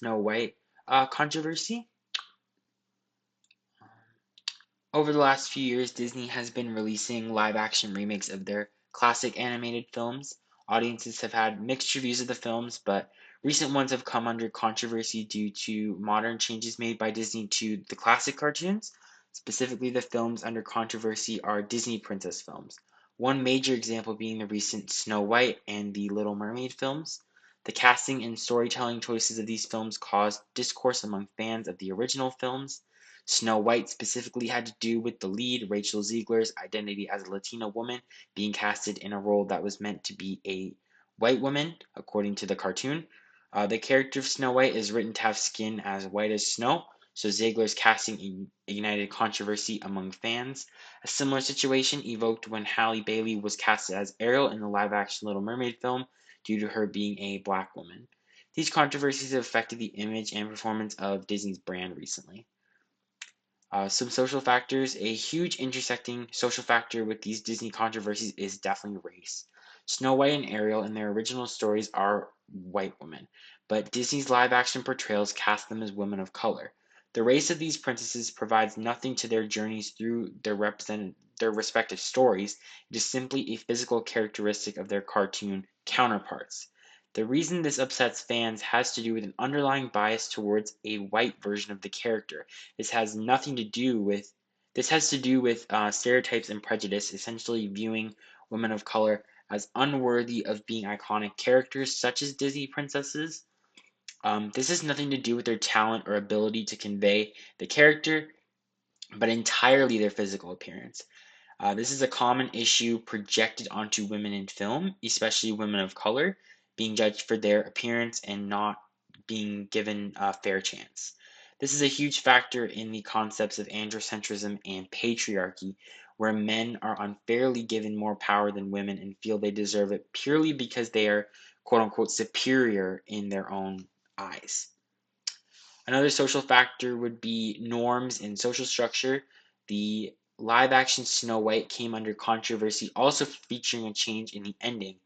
Snow White controversy. Over the last few years, Disney has been releasing live action remakes of their classic animated films. Audiences have had mixed reviews of the films, but recent ones have come under controversy due to modern changes made by Disney to the classic cartoons. Specifically, the films under controversy are Disney princess films. One major example being the recent Snow White and the Little Mermaid films. The casting and storytelling choices of these films caused discourse among fans of the original films. Snow White specifically had to do with the lead, Rachel Zegler's identity as a Latina woman, being casted in a role that was meant to be a white woman, according to the cartoon. The character of Snow White is written to have skin as white as snow, so Zegler's casting ignited controversy among fans. A similar situation evoked when Halle Bailey was casted as Ariel in the live action Little Mermaid film due to her being a black woman. These controversies have affected the image and performance of Disney's brand recently. Some social factors. A huge intersecting social factor with these Disney controversies is definitely race. Snow White and Ariel in their original stories are white women, but Disney's live action portrayals cast them as women of color. The race of these princesses provides nothing to their journeys through their respective stories. It is simply a physical characteristic of their cartoon counterparts. The reason this upsets fans has to do with an underlying bias towards a white version of the character. This has nothing to do with this has to do with stereotypes and prejudice, essentially viewing women of color as unworthy of being iconic characters such as Disney princesses. This has nothing to do with their talent or ability to convey the character, but entirely their physical appearance. This is a common issue projected onto women in film, especially women of color, being judged for their appearance and not being given a fair chance. This is a huge factor in the concepts of androcentrism and patriarchy, where men are unfairly given more power than women and feel they deserve it purely because they are quote unquote superior in their own eyes. Another social factor would be norms and social structure. The live action Snow White came under controversy, also featuring a change in the ending.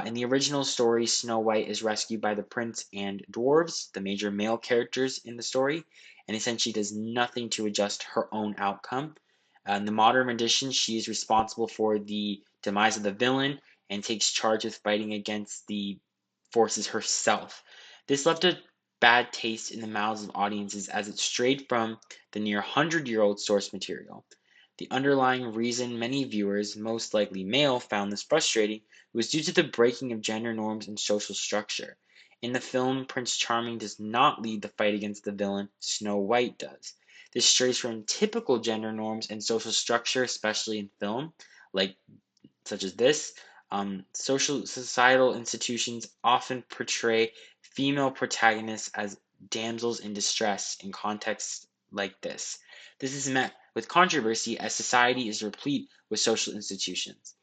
In the original story, Snow White is rescued by the prince and dwarves, the major male characters in the story, and essentially does nothing to adjust her own outcome. In the modern edition, she is responsible for the demise of the villain and takes charge of fighting against the forces herself. This left a bad taste in the mouths of audiences as it strayed from the near 100-year-old source material. The underlying reason many viewers, most likely male, found this frustrating was due to the breaking of gender norms and social structure. In the film, Prince Charming does not lead the fight against the villain, Snow White does. This strays from typical gender norms and social structure, especially in film, like such as this. Social societal institutions often portray female protagonists as damsels in distress in contexts like this. This is met with controversy as society is replete with social institutions.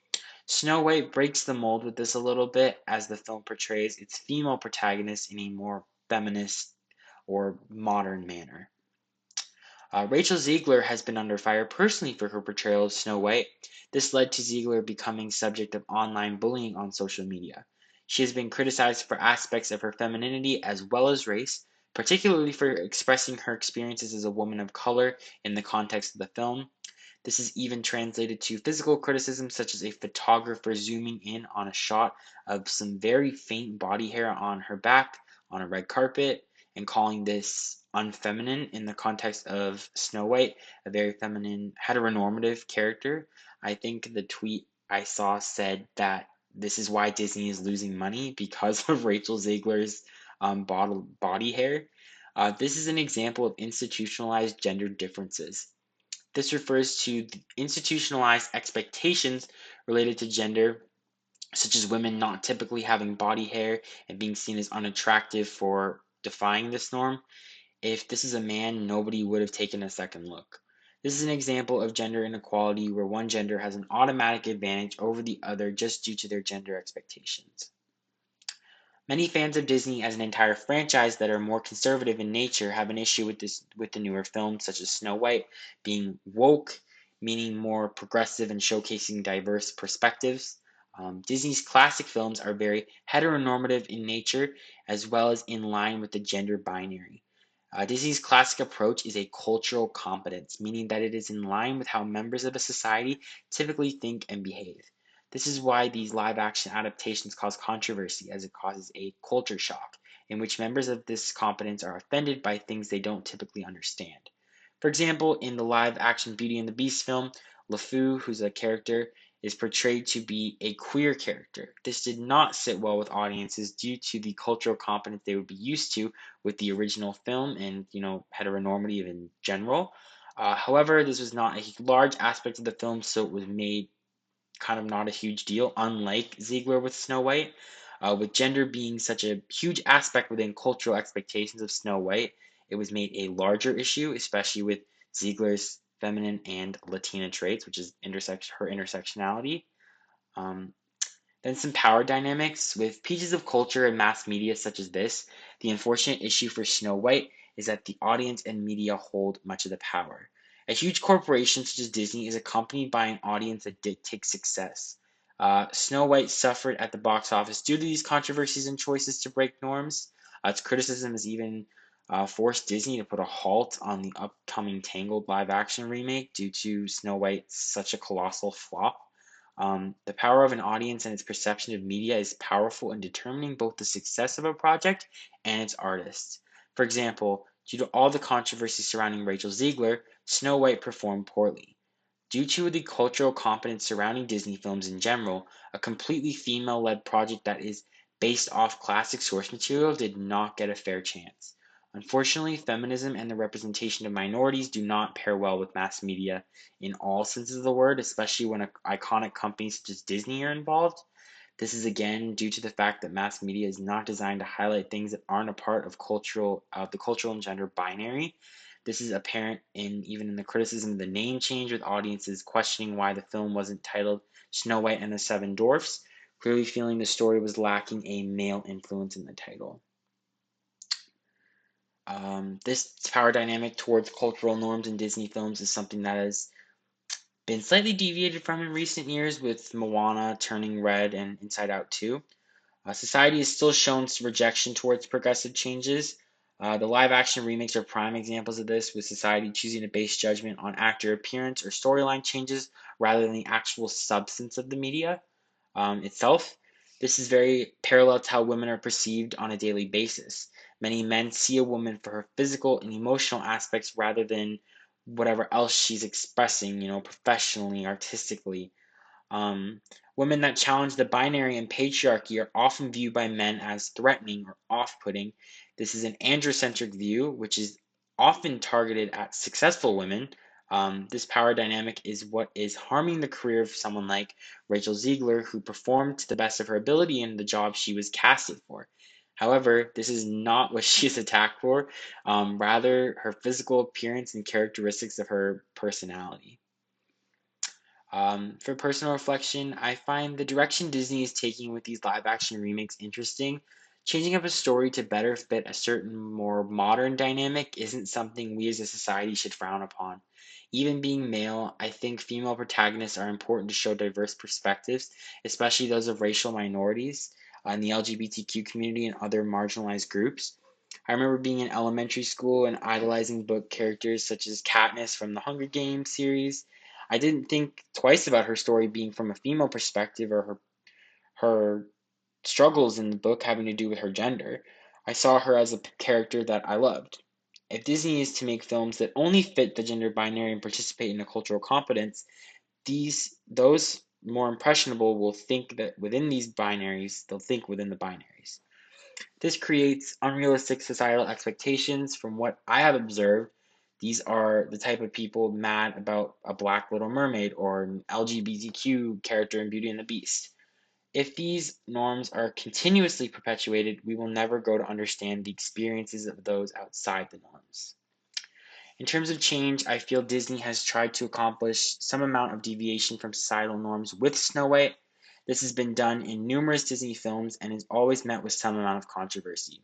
Snow White breaks the mold with this a little bit as the film portrays its female protagonist in a more feminist or modern manner. Rachel Ziegler has been under fire personally for her portrayal of Snow White. This led to Ziegler becoming subject of online bullying on social media. She has been criticized for aspects of her femininity as well as race, particularly for expressing her experiences as a woman of color in the context of the film. This is even translated to physical criticism, such as a photographer zooming in on a shot of some very faint body hair on her back on a red carpet and calling this unfeminine in the context of Snow White, a very feminine heteronormative character. I think the tweet I saw said that this is why Disney is losing money because of Rachel Ziegler's body hair. This is an example of institutionalized gender differences. This refers to the institutionalized expectations related to gender, such as women not typically having body hair and being seen as unattractive for defying this norm. If this is a man, nobody would have taken a second look. This is an example of gender inequality where one gender has an automatic advantage over the other just due to their gender expectations. Many fans of Disney as an entire franchise that are more conservative in nature have an issue with the newer films such as Snow White being woke, meaning more progressive and showcasing diverse perspectives. Disney's classic films are very heteronormative in nature as well as in line with the gender binary. Disney's classic approach is a cultural competence, meaning that it is in line with how members of a society typically think and behave. This is why these live action adaptations cause controversy, as it causes a culture shock, in which members of this competence are offended by things they don't typically understand. For example, in the live action Beauty and the Beast film, LeFou, who's a character, is portrayed to be a queer character. This did not sit well with audiences due to the cultural competence they would be used to with the original film and, heteronormative in general. However, this was not a large aspect of the film, so it was made kind of not a huge deal, unlike Ziegler with Snow White. With gender being such a huge aspect within cultural expectations of Snow White, it was made a larger issue, especially with Ziegler's feminine and Latina traits, which is her intersectionality. Um, then some power dynamics. With pieces of culture and mass media such as this, the unfortunate issue for Snow White is that the audience and media hold much of the power. A huge corporation such as Disney is accompanied by an audience that dictates success. Snow White suffered at the box office due to these controversies and choices to break norms. Its criticism has even forced Disney to put a halt on the upcoming Tangled live action remake due to Snow White such a colossal flop. The power of an audience and its perception of media is powerful in determining both the success of a project and its artists. For example, due to all the controversy surrounding Rachel Ziegler, Snow White performed poorly. Due to the cultural competence surrounding Disney films in general, a completely female led project that is based off classic source material did not get a fair chance. Unfortunately, feminism and the representation of minorities do not pair well with mass media in all senses of the word, especially when iconic companies such as Disney are involved. This is again due to the fact that mass media is not designed to highlight things that aren't a part of the cultural and gender binary. This is apparent even in the criticism of the name change, with audiences questioning why the film wasn't titled Snow White and the Seven Dwarfs, clearly feeling the story was lacking a male influence in the title. This power dynamic towards cultural norms in Disney films is something that has been slightly deviated from in recent years, with Moana, Turning Red, and Inside Out 2. Society has still shown rejection towards progressive changes. The live action remakes are prime examples of this, with society choosing to base judgment on actor appearance or storyline changes rather than the actual substance of the media itself. This is very parallel to how women are perceived on a daily basis. Many men see a woman for her physical and emotional aspects rather than whatever else she's expressing, professionally, artistically. Um, Women that challenge the binary and patriarchy are often viewed by men as threatening or off putting. This is an androcentric view, which is often targeted at successful women. This power dynamic is what is harming the career of someone like Rachel Ziegler, who performed to the best of her ability in the job she was casted for. However, this is not what she is attacked for, rather, her physical appearance and characteristics of her personality. For personal reflection, I find the direction Disney is taking with these live action remakes interesting. Changing up a story to better fit a certain more modern dynamic isn't something we as a society should frown upon. Even being male, I think female protagonists are important to show diverse perspectives, especially those of racial minorities in the LGBTQ community and other marginalized groups. I remember being in elementary school and idolizing book characters such as Katniss from the Hunger Games series. I didn't think twice about her story being from a female perspective or her struggles in the book having to do with her gender. I saw her as a character that I loved. If Disney is to make films that only fit the gender binary and participate in a cultural competence, those more impressionable will think that within these binaries, they'll think within the binaries. This creates unrealistic societal expectations. From what I have observed, these are the type of people mad about a Black Little Mermaid or an LGBTQ character in Beauty and the Beast. If these norms are continuously perpetuated, we will never grow to understand the experiences of those outside the norms. In terms of change, I feel Disney has tried to accomplish some amount of deviation from societal norms with Snow White. This has been done in numerous Disney films and is always met with some amount of controversy.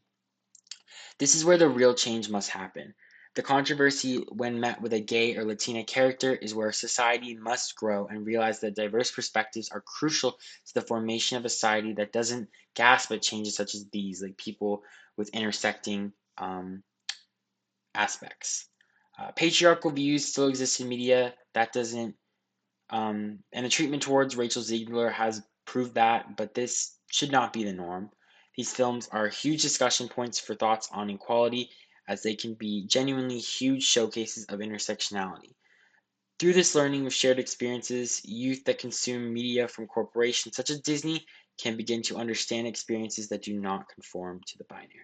This is where the real change must happen. The controversy, when met with a gay or Latina character, is where society must grow and realize that diverse perspectives are crucial to the formation of a society that doesn't gasp at changes such as these, like people with intersecting aspects. Patriarchal views still exist in media. That doesn't, and the treatment towards Rachel Ziegler has proved that, but this should not be the norm. These films are huge discussion points for thoughts on equality, as they can be genuinely huge showcases of intersectionality. Through this learning of shared experiences, youth that consume media from corporations such as Disney can begin to understand experiences that do not conform to the binary.